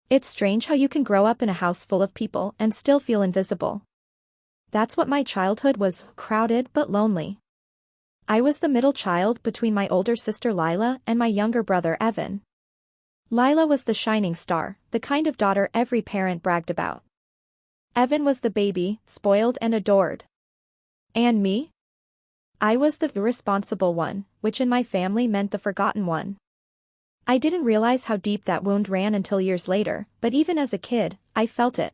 It's strange how you can grow up in a house full of people and still feel invisible. That's what my childhood was, crowded but lonely. I was the middle child between my older sister Lila and my younger brother Evan. Lila was the shining star, the kind of daughter every parent bragged about. Evan was the baby, spoiled and adored. And me? I was the irresponsible one, which in my family meant the forgotten one. I didn't realize how deep that wound ran until years later, but even as a kid, I felt it.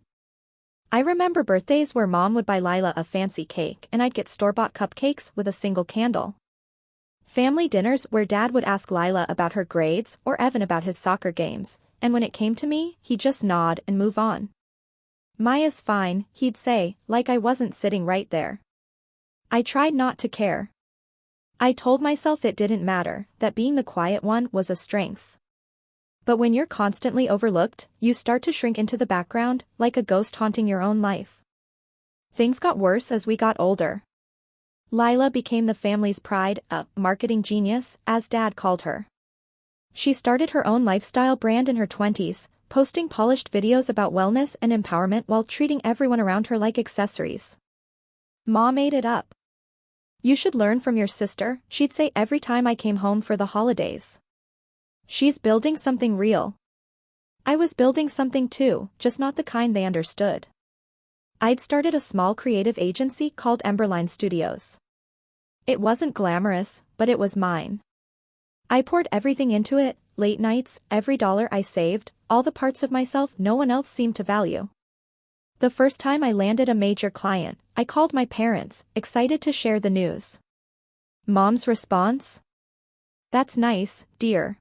I remember birthdays where Mom would buy Lila a fancy cake and I'd get store-bought cupcakes with a single candle. Family dinners where Dad would ask Lila about her grades or Evan about his soccer games, and when it came to me, he'd just nod and move on. "Maya's fine," he'd say, like I wasn't sitting right there. I tried not to care. I told myself it didn't matter, that being the quiet one was a strength. But when you're constantly overlooked, you start to shrink into the background, like a ghost haunting your own life. Things got worse as we got older. Lila became the family's pride, a marketing genius, as Dad called her. She started her own lifestyle brand in her 20s, posting polished videos about wellness and empowerment while treating everyone around her like accessories. Mom ate it up. "You should learn from your sister," she'd say every time I came home for the holidays. "She's building something real." I was building something too, just not the kind they understood. I'd started a small creative agency called Emberline Studios. It wasn't glamorous, but it was mine. I poured everything into it, late nights, every dollar I saved, all the parts of myself no one else seemed to value. The first time I landed a major client, I called my parents, excited to share the news. Mom's response? "That's nice, dear.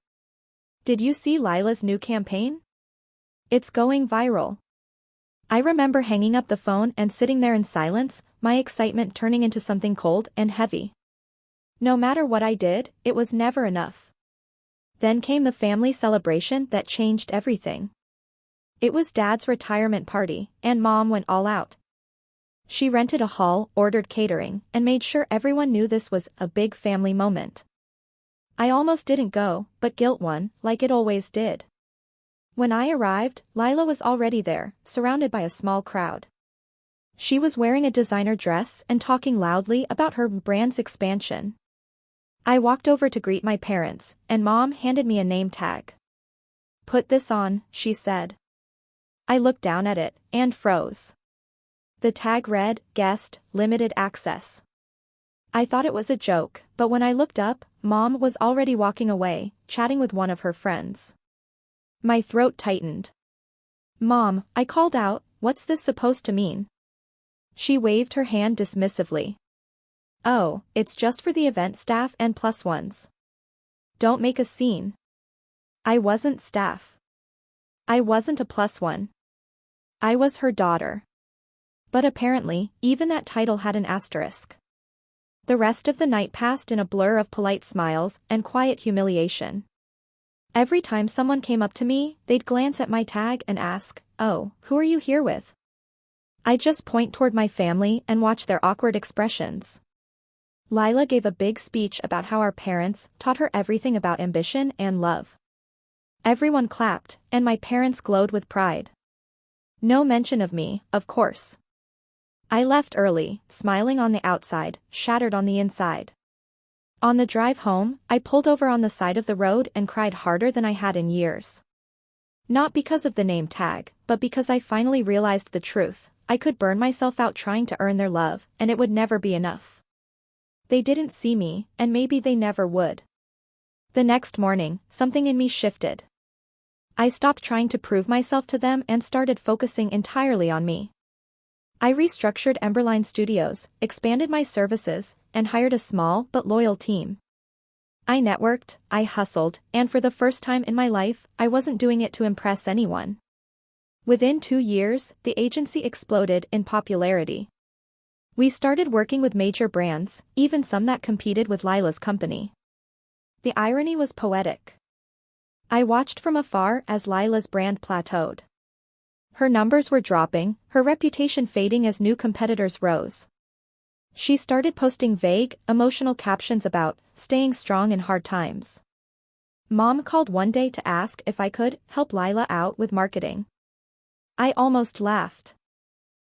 Did you see Lila's new campaign? It's going viral." I remember hanging up the phone and sitting there in silence, my excitement turning into something cold and heavy. No matter what I did, it was never enough. Then came the family celebration that changed everything. It was Dad's retirement party, and Mom went all out. She rented a hall, ordered catering, and made sure everyone knew this was a big family moment. I almost didn't go, but guilt won, like it always did. When I arrived, Lila was already there, surrounded by a small crowd. She was wearing a designer dress and talking loudly about her brand's expansion. I walked over to greet my parents, and Mom handed me a name tag. "Put this on," she said. I looked down at it, and froze. The tag read, "Guest, limited access." I thought it was a joke, but when I looked up, Mom was already walking away, chatting with one of her friends. My throat tightened. "Mom," I called out, "what's this supposed to mean?" She waved her hand dismissively. "Oh, it's just for the event staff and plus ones. Don't make a scene." I wasn't staff. I wasn't a plus one. I was her daughter. But apparently, even that title had an asterisk. The rest of the night passed in a blur of polite smiles and quiet humiliation. Every time someone came up to me, they'd glance at my tag and ask, "Oh, who are you here with?" I'd just point toward my family and watch their awkward expressions. Lila gave a big speech about how our parents taught her everything about ambition and love. Everyone clapped, and my parents glowed with pride. No mention of me, of course. I left early, smiling on the outside, shattered on the inside. On the drive home, I pulled over on the side of the road and cried harder than I had in years. Not because of the name tag, but because I finally realized the truth. I could burn myself out trying to earn their love, and it would never be enough. They didn't see me, and maybe they never would. The next morning, something in me shifted. I stopped trying to prove myself to them and started focusing entirely on me. I restructured Emberline Studios, expanded my services, and hired a small but loyal team. I networked, I hustled, and for the first time in my life, I wasn't doing it to impress anyone. Within 2 years, the agency exploded in popularity. We started working with major brands, even some that competed with Lila's company. The irony was poetic. I watched from afar as Lila's brand plateaued. Her numbers were dropping, her reputation fading as new competitors rose. She started posting vague, emotional captions about staying strong in hard times. Mom called one day to ask if I could help Lila out with marketing. I almost laughed.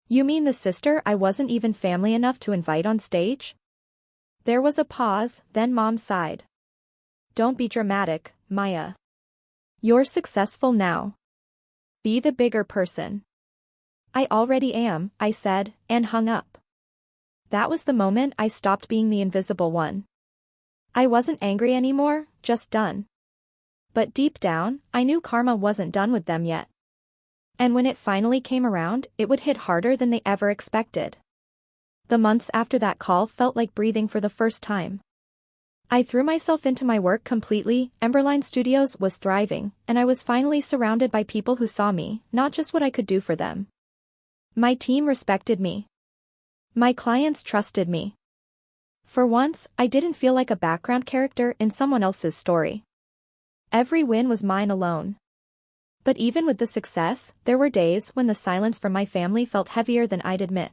You mean the sister I wasn't even family enough to invite on stage? There was a pause, then Mom sighed. Don't be dramatic, Maya. You're successful now. Be the bigger person. I already am, I said, and hung up. That was the moment I stopped being the invisible one. I wasn't angry anymore, just done. But deep down, I knew karma wasn't done with them yet. And when it finally came around, it would hit harder than they ever expected. The months after that call felt like breathing for the first time. I threw myself into my work completely. Emberline Studios was thriving, and I was finally surrounded by people who saw me, not just what I could do for them. My team respected me. My clients trusted me. For once, I didn't feel like a background character in someone else's story. Every win was mine alone. But even with the success, there were days when the silence from my family felt heavier than I'd admit.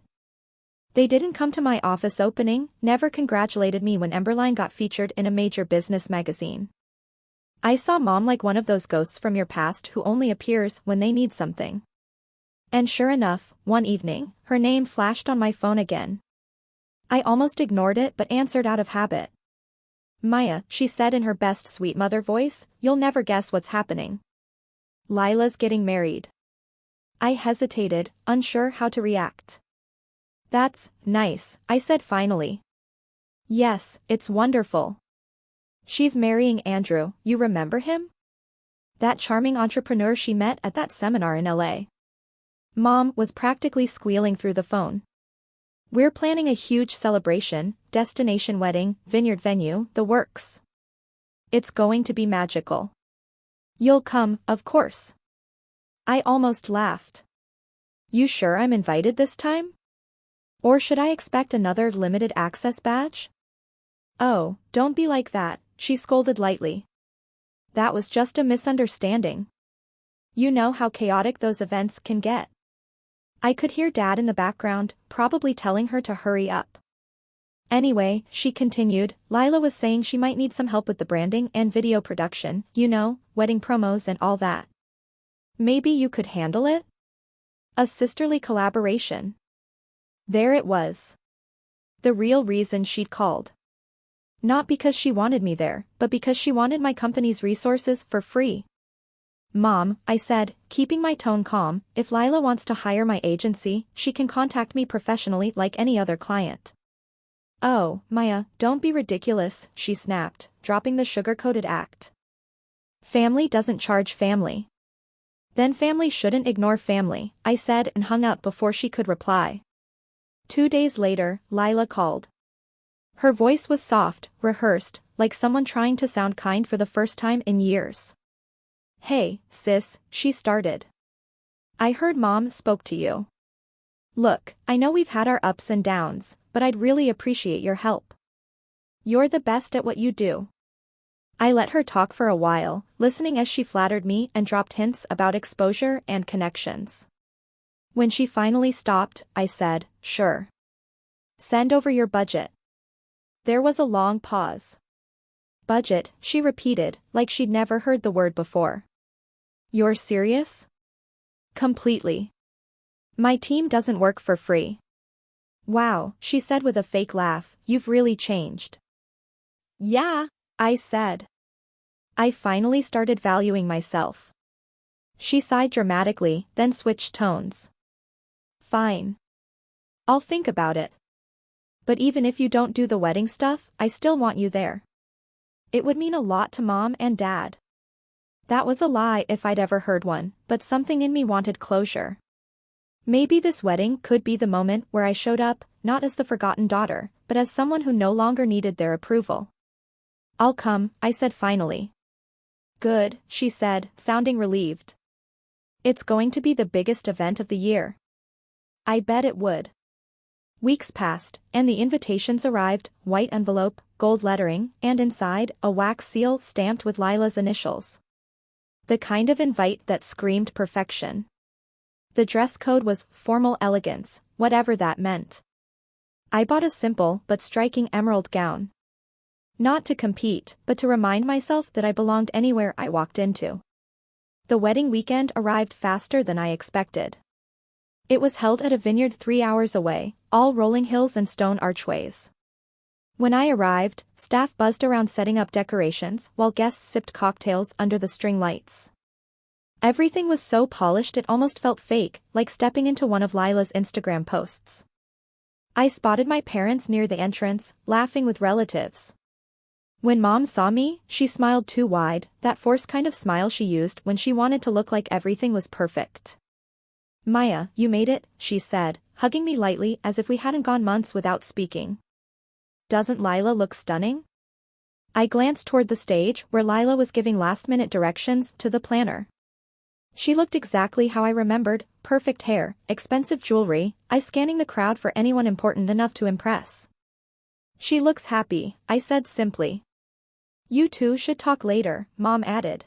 They didn't come to my office opening, never congratulated me when Emberline got featured in a major business magazine. I saw Mom like one of those ghosts from your past who only appears when they need something. And sure enough, one evening, her name flashed on my phone again. I almost ignored it but answered out of habit. Maya, she said in her best sweet mother voice, you'll never guess what's happening. Lila's getting married. I hesitated, unsure how to react. That's nice, I said finally. Yes, it's wonderful. She's marrying Andrew, you remember him? That charming entrepreneur she met at that seminar in LA. Mom was practically squealing through the phone. We're planning a huge celebration, destination wedding, vineyard venue, the works. It's going to be magical. You'll come, of course. I almost laughed. You sure I'm invited this time? Or should I expect another limited access badge? Oh, don't be like that, she scolded lightly. That was just a misunderstanding. You know how chaotic those events can get. I could hear Dad in the background, probably telling her to hurry up. Anyway, she continued, Lila was saying she might need some help with the branding and video production, you know, wedding promos and all that. Maybe you could handle it? A sisterly collaboration. There it was. The real reason she'd called. Not because she wanted me there, but because she wanted my company's resources for free. Mom, I said, keeping my tone calm, if Lila wants to hire my agency, she can contact me professionally like any other client. Oh, Maya, don't be ridiculous, she snapped, dropping the sugar-coated act. Family doesn't charge family. Then family shouldn't ignore family, I said and hung up before she could reply. 2 days later, Lila called. Her voice was soft, rehearsed, like someone trying to sound kind for the first time in years. Hey, sis, she started. I heard Mom spoke to you. Look, I know we've had our ups and downs, but I'd really appreciate your help. You're the best at what you do. I let her talk for a while, listening as she flattered me and dropped hints about exposure and connections. When she finally stopped, I said, sure. Send over your budget. There was a long pause. Budget, she repeated, like she'd never heard the word before. You're serious? Completely. My team doesn't work for free. Wow, she said with a fake laugh, you've really changed. Yeah, I said. I finally started valuing myself. She sighed dramatically, then switched tones. Fine. I'll think about it. But even if you don't do the wedding stuff, I still want you there. It would mean a lot to Mom and Dad. That was a lie if I'd ever heard one, but something in me wanted closure. Maybe this wedding could be the moment where I showed up, not as the forgotten daughter, but as someone who no longer needed their approval. I'll come, I said finally. Good, she said, sounding relieved. It's going to be the biggest event of the year. I bet it would. Weeks passed, and the invitations arrived, white envelope, gold lettering, and inside, a wax seal stamped with Lila's initials. The kind of invite that screamed perfection. The dress code was formal elegance, whatever that meant. I bought a simple but striking emerald gown. Not to compete, but to remind myself that I belonged anywhere I walked into. The wedding weekend arrived faster than I expected. It was held at a vineyard 3 hours away, all rolling hills and stone archways. When I arrived, staff buzzed around setting up decorations while guests sipped cocktails under the string lights. Everything was so polished it almost felt fake, like stepping into one of Lila's Instagram posts. I spotted my parents near the entrance, laughing with relatives. When Mom saw me, she smiled too wide, that forced kind of smile she used when she wanted to look like everything was perfect. "Maya, you made it," she said, hugging me lightly as if we hadn't gone months without speaking. "Doesn't Lila look stunning?" I glanced toward the stage where Lila was giving last-minute directions to the planner. She looked exactly how I remembered, perfect hair, expensive jewelry, eyes scanning the crowd for anyone important enough to impress. "She looks happy," I said simply. "You two should talk later," Mom added.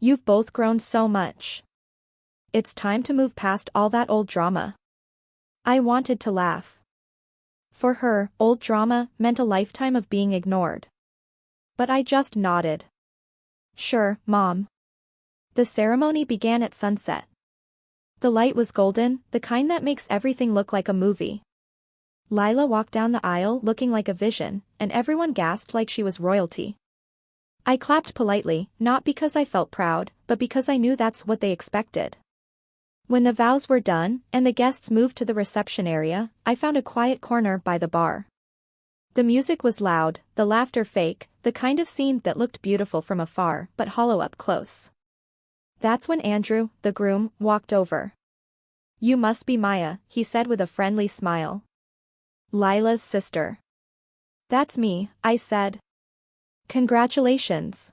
"You've both grown so much. It's time to move past all that old drama." I wanted to laugh. For her, old drama meant a lifetime of being ignored. But I just nodded. "Sure, Mom." The ceremony began at sunset. The light was golden, the kind that makes everything look like a movie. Lila walked down the aisle looking like a vision, and everyone gasped like she was royalty. I clapped politely, not because I felt proud, but because I knew that's what they expected. When the vows were done, and the guests moved to the reception area, I found a quiet corner by the bar. The music was loud, the laughter fake, the kind of scene that looked beautiful from afar but hollow up close. That's when Andrew, the groom, walked over. "You must be Maya," he said with a friendly smile. "Lila's sister." "That's me," I said. "Congratulations."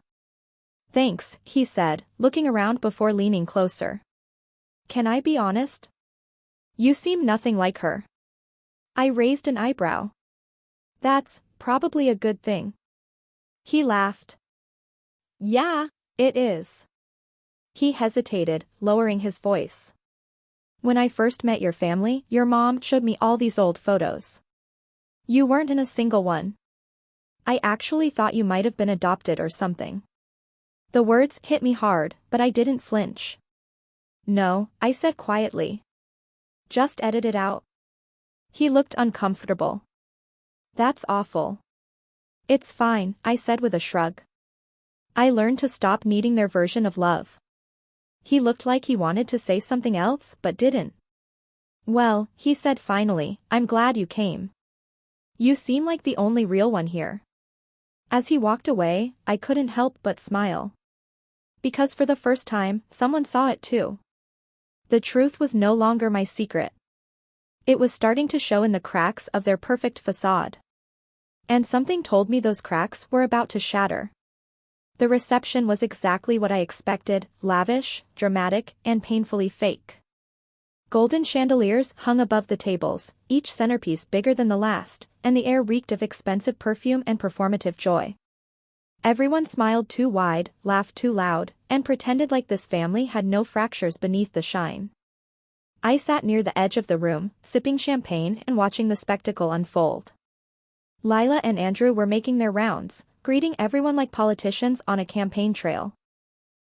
"Thanks," he said, looking around before leaning closer. "Can I be honest? You seem nothing like her." I raised an eyebrow. "That's probably a good thing." He laughed. "Yeah, it is." He hesitated, lowering his voice. "When I first met your family, your mom showed me all these old photos. You weren't in a single one. I actually thought you might have been adopted or something." The words hit me hard, but I didn't flinch. "No," I said quietly. "Just edit it out." He looked uncomfortable. "That's awful." "It's fine," I said with a shrug. I learned to stop needing their version of love. He looked like he wanted to say something else but didn't. "Well," he said finally, "I'm glad you came. You seem like the only real one here." As he walked away, I couldn't help but smile. Because for the first time, someone saw it too. The truth was no longer my secret. It was starting to show in the cracks of their perfect facade. And something told me those cracks were about to shatter. The reception was exactly what I expected, lavish, dramatic, and painfully fake. Golden chandeliers hung above the tables, each centerpiece bigger than the last, and the air reeked of expensive perfume and performative joy. Everyone smiled too wide, laughed too loud, and pretended like this family had no fractures beneath the shine. I sat near the edge of the room, sipping champagne and watching the spectacle unfold. Lila and Andrew were making their rounds, greeting everyone like politicians on a campaign trail.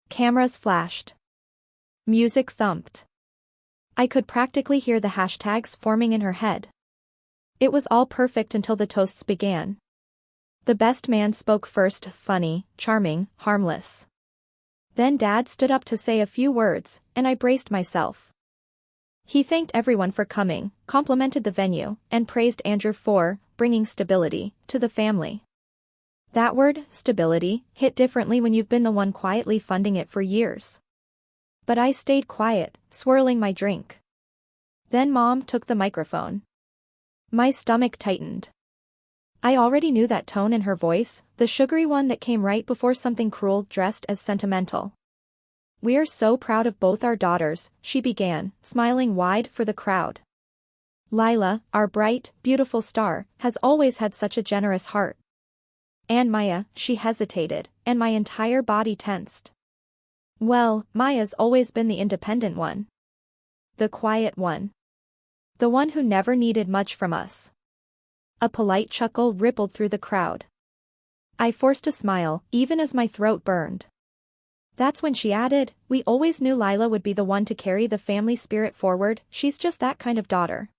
Cameras flashed. Music thumped. I could practically hear the hashtags forming in her head. It was all perfect until the toasts began. The best man spoke first, funny, charming, harmless. Then Dad stood up to say a few words, and I braced myself. He thanked everyone for coming, complimented the venue, and praised Andrew for bringing stability to the family. That word, stability, hit differently when you've been the one quietly funding it for years. But I stayed quiet, swirling my drink. Then Mom took the microphone. My stomach tightened. I already knew that tone in her voice, the sugary one that came right before something cruel dressed as sentimental. "We are so proud of both our daughters," she began, smiling wide for the crowd. "Lila, our bright, beautiful star, has always had such a generous heart. And Maya," she hesitated, and my entire body tensed. "Well, Maya's always been the independent one. The quiet one. The one who never needed much from us." A polite chuckle rippled through the crowd. I forced a smile, even as my throat burned. That's when she added, "We always knew Lila would be the one to carry the family spirit forward, she's just that kind of daughter."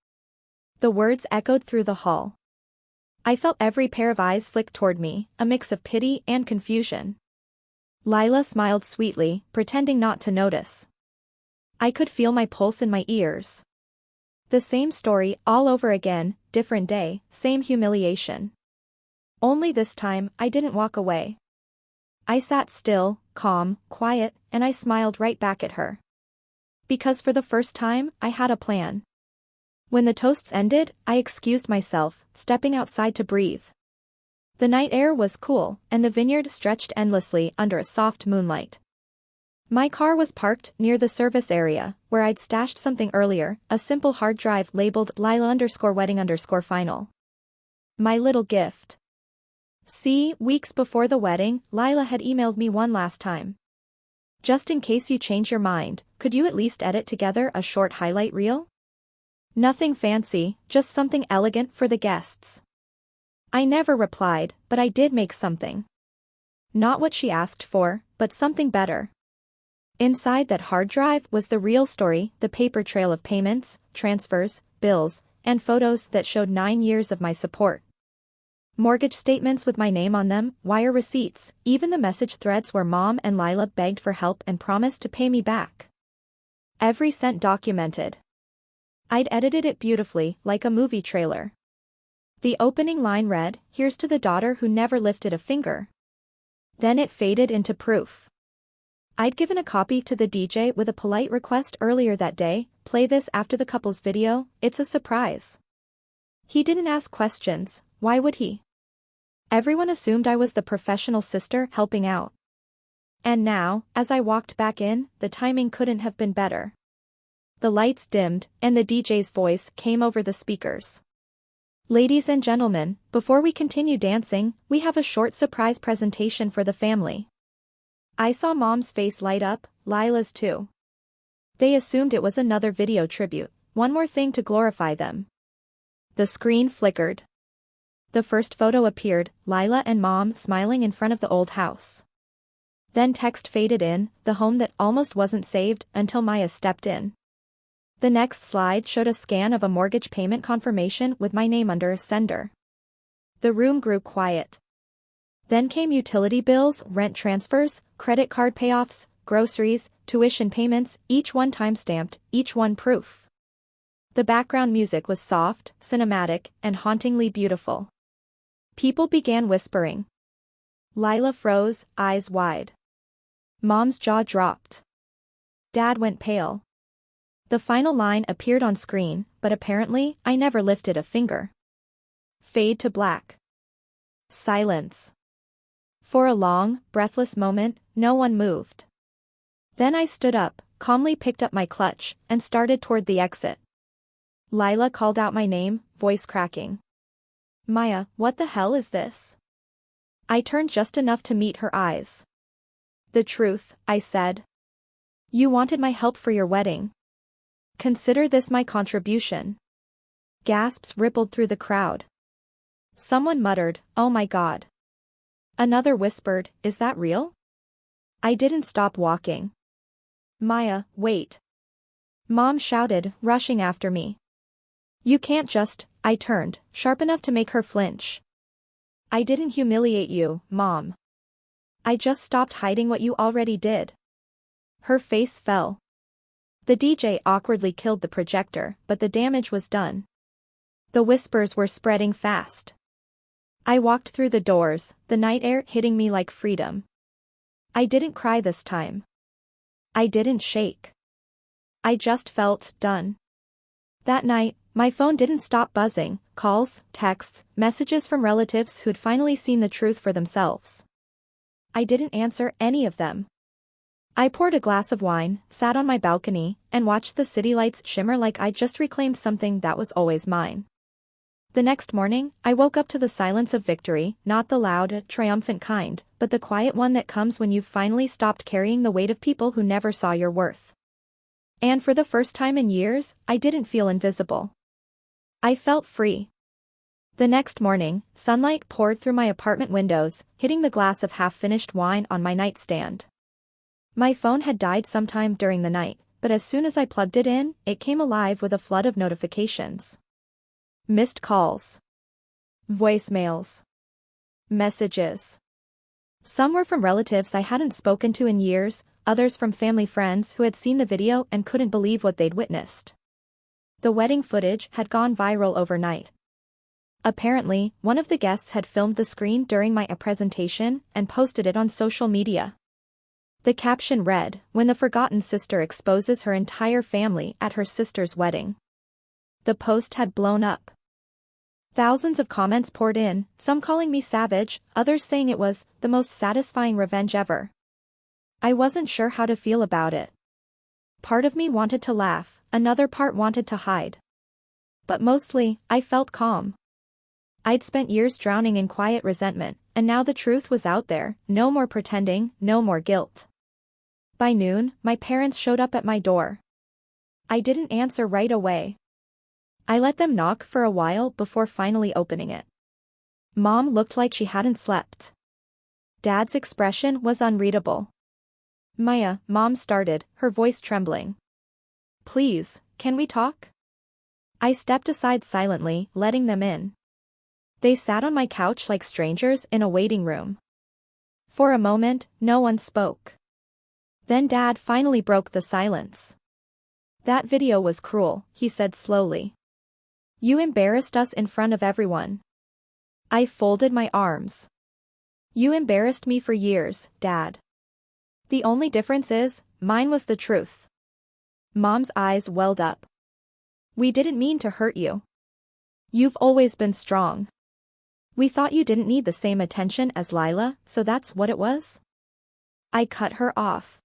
The words echoed through the hall. I felt every pair of eyes flick toward me, a mix of pity and confusion. Lila smiled sweetly, pretending not to notice. I could feel my pulse in my ears. The same story, all over again, different day, same humiliation. Only this time, I didn't walk away. I sat still, calm, quiet, and I smiled right back at her. Because for the first time, I had a plan. When the toasts ended, I excused myself, stepping outside to breathe. The night air was cool, and the vineyard stretched endlessly under a soft moonlight. My car was parked near the service area, where I'd stashed something earlier, a simple hard drive labeled Lila_wedding_final. My little gift. See, weeks before the wedding, Lila had emailed me one last time. "Just in case you change your mind, could you at least edit together a short highlight reel? Nothing fancy, just something elegant for the guests." I never replied, but I did make something. Not what she asked for, but something better. Inside that hard drive was the real story, the paper trail of payments, transfers, bills, and photos that showed 9 years of my support. Mortgage statements with my name on them, wire receipts, even the message threads where Mom and Lila begged for help and promised to pay me back. Every cent documented. I'd edited it beautifully, like a movie trailer. The opening line read, "Here's to the daughter who never lifted a finger." Then it faded into proof. I'd given a copy to the DJ with a polite request earlier that day, "Play this after the couple's video, it's a surprise." He didn't ask questions, why would he? Everyone assumed I was the professional sister helping out. And now, as I walked back in, the timing couldn't have been better. The lights dimmed, and the DJ's voice came over the speakers. "Ladies and gentlemen, before we continue dancing, we have a short surprise presentation for the family." I saw Mom's face light up, Lila's too. They assumed it was another video tribute, one more thing to glorify them. The screen flickered. The first photo appeared, Lila and Mom smiling in front of the old house. Then text faded in, the home that almost wasn't saved until Maya stepped in. The next slide showed a scan of a mortgage payment confirmation with my name under sender. The room grew quiet. Then came utility bills, rent transfers, credit card payoffs, groceries, tuition payments, each one time-stamped, each one proof. The background music was soft, cinematic, and hauntingly beautiful. People began whispering. Lila froze, eyes wide. Mom's jaw dropped. Dad went pale. The final line appeared on screen, but apparently, I never lifted a finger. Fade to black. Silence. For a long, breathless moment, no one moved. Then I stood up, calmly picked up my clutch, and started toward the exit. Lila called out my name, voice cracking. "Maya, what the hell is this?" I turned just enough to meet her eyes. "The truth," I said. "You wanted my help for your wedding. Consider this my contribution." Gasps rippled through the crowd. Someone muttered, "Oh my God." Another whispered, "Is that real?" I didn't stop walking. "Maya, wait." Mom shouted, rushing after me. "You can't just," I turned, sharp enough to make her flinch. "I didn't humiliate you, Mom. I just stopped hiding what you already did." Her face fell. The DJ awkwardly killed the projector, but the damage was done. The whispers were spreading fast. I walked through the doors, the night air hitting me like freedom. I didn't cry this time. I didn't shake. I just felt done. That night, my phone didn't stop buzzing, calls, texts, messages from relatives who'd finally seen the truth for themselves. I didn't answer any of them. I poured a glass of wine, sat on my balcony, and watched the city lights shimmer like I'd just reclaimed something that was always mine. The next morning, I woke up to the silence of victory, not the loud, triumphant kind, but the quiet one that comes when you've finally stopped carrying the weight of people who never saw your worth. And for the first time in years, I didn't feel invisible. I felt free. The next morning, sunlight poured through my apartment windows, hitting the glass of half-finished wine on my nightstand. My phone had died sometime during the night, but as soon as I plugged it in, it came alive with a flood of notifications. Missed calls. Voicemails. Messages. Some were from relatives I hadn't spoken to in years, others from family friends who had seen the video and couldn't believe what they'd witnessed. The wedding footage had gone viral overnight. Apparently, one of the guests had filmed the screen during my presentation and posted it on social media. The caption read, "When the forgotten sister exposes her entire family at her sister's wedding." The post had blown up. Thousands of comments poured in, some calling me savage, others saying it was the most satisfying revenge ever. I wasn't sure how to feel about it. Part of me wanted to laugh, another part wanted to hide. But mostly, I felt calm. I'd spent years drowning in quiet resentment, and now the truth was out there, no more pretending, no more guilt. By noon, my parents showed up at my door. I didn't answer right away. I let them knock for a while before finally opening it. Mom looked like she hadn't slept. Dad's expression was unreadable. "Maya," Mom started, her voice trembling. "Please, can we talk?" I stepped aside silently, letting them in. They sat on my couch like strangers in a waiting room. For a moment, no one spoke. Then Dad finally broke the silence. "That video was cruel," he said slowly. "You embarrassed us in front of everyone." I folded my arms. "You embarrassed me for years, Dad. The only difference is, mine was the truth." Mom's eyes welled up. "We didn't mean to hurt you. You've always been strong. We thought you didn't need the same attention as Lila, so that's what it was?" I cut her off.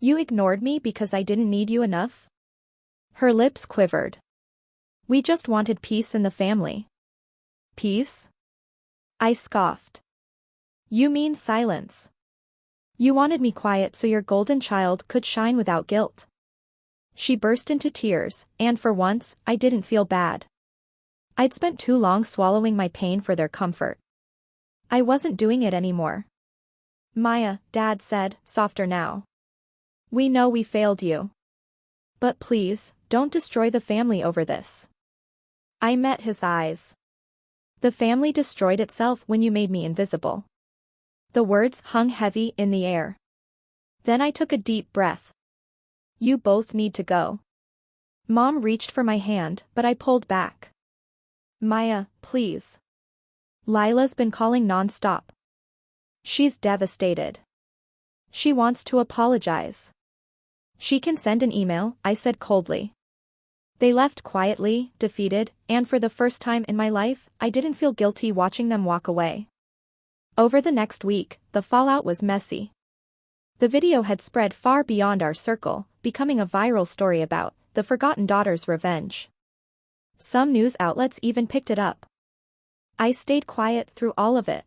"You ignored me because I didn't need you enough?" Her lips quivered. "We just wanted peace in the family." "Peace?" I scoffed. "You mean silence. You wanted me quiet so your golden child could shine without guilt." She burst into tears, and for once, I didn't feel bad. I'd spent too long swallowing my pain for their comfort. I wasn't doing it anymore. "Maya," Dad said, softer now. "We know we failed you. But please, don't destroy the family over this." I met his eyes. "The family destroyed itself when you made me invisible." The words hung heavy in the air. Then I took a deep breath. "You both need to go." Mom reached for my hand, but I pulled back. "Maya, please. Lila's been calling non-stop. She's devastated. She wants to apologize." "She can send an email," I said coldly. They left quietly, defeated, and for the first time in my life, I didn't feel guilty watching them walk away. Over the next week, the fallout was messy. The video had spread far beyond our circle, becoming a viral story about the forgotten daughter's revenge. Some news outlets even picked it up. I stayed quiet through all of it.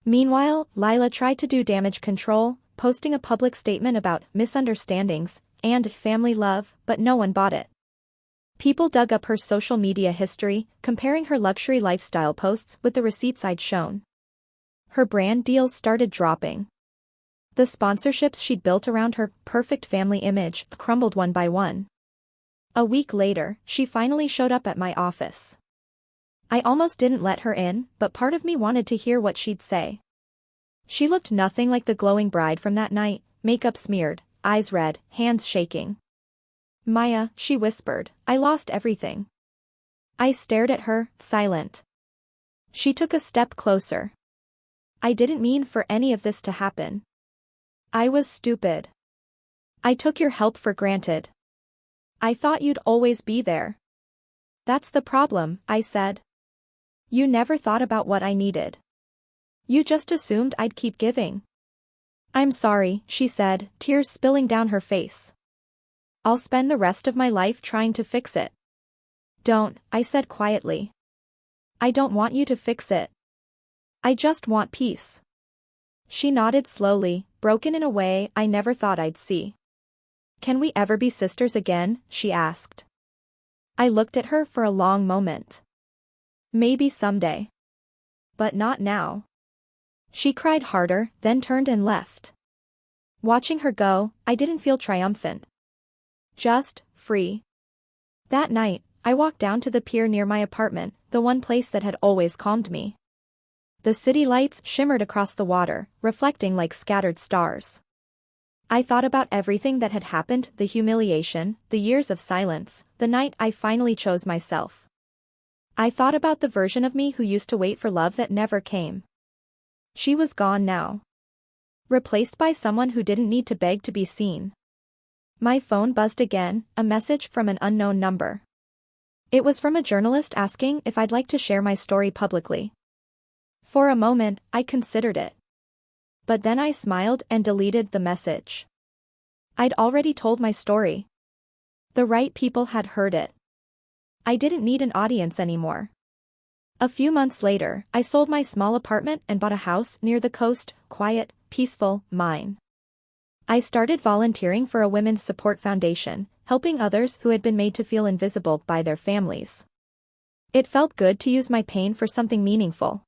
Meanwhile, Lila tried to do damage control, posting a public statement about misunderstandings and family love, but no one bought it. People dug up her social media history, comparing her luxury lifestyle posts with the receipts I'd shown. Her brand deals started dropping. The sponsorships she'd built around her perfect family image crumbled one by one. A week later, she finally showed up at my office. I almost didn't let her in, but part of me wanted to hear what she'd say. She looked nothing like the glowing bride from that night, makeup smeared, eyes red, hands shaking. "Maya," she whispered, "I lost everything." I stared at her, silent. She took a step closer. "I didn't mean for any of this to happen. I was stupid. I took your help for granted. I thought you'd always be there." "That's the problem," I said. "You never thought about what I needed. You just assumed I'd keep giving." "I'm sorry," she said, tears spilling down her face. "I'll spend the rest of my life trying to fix it." "Don't," I said quietly. "I don't want you to fix it. I just want peace." She nodded slowly, broken in a way I never thought I'd see. "Can we ever be sisters again?" she asked. I looked at her for a long moment. Maybe someday. But not now. She cried harder, then turned and left. Watching her go, I didn't feel triumphant. Just free. That night, I walked down to the pier near my apartment, the one place that had always calmed me. The city lights shimmered across the water, reflecting like scattered stars. I thought about everything that had happened, the humiliation, the years of silence, the night I finally chose myself. I thought about the version of me who used to wait for love that never came. She was gone now. Replaced by someone who didn't need to beg to be seen. My phone buzzed again, a message from an unknown number. It was from a journalist asking if I'd like to share my story publicly. For a moment, I considered it. But then I smiled and deleted the message. I'd already told my story. The right people had heard it. I didn't need an audience anymore. A few months later, I sold my small apartment and bought a house near the coast, quiet, peaceful, mine. I started volunteering for a women's support foundation, helping others who had been made to feel invisible by their families. It felt good to use my pain for something meaningful.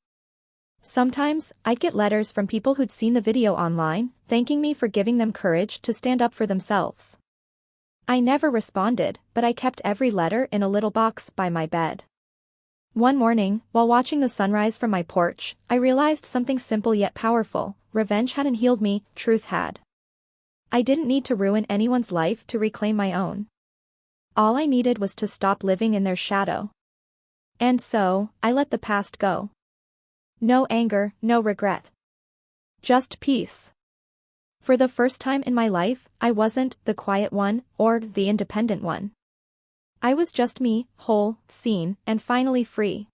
Sometimes, I'd get letters from people who'd seen the video online, thanking me for giving them courage to stand up for themselves. I never responded, but I kept every letter in a little box by my bed. One morning, while watching the sunrise from my porch, I realized something simple yet powerful: revenge hadn't healed me, truth had. I didn't need to ruin anyone's life to reclaim my own. All I needed was to stop living in their shadow. And so, I let the past go. No anger, no regret. Just peace. For the first time in my life, I wasn't the quiet one, or the independent one. I was just me, whole, seen, and finally free.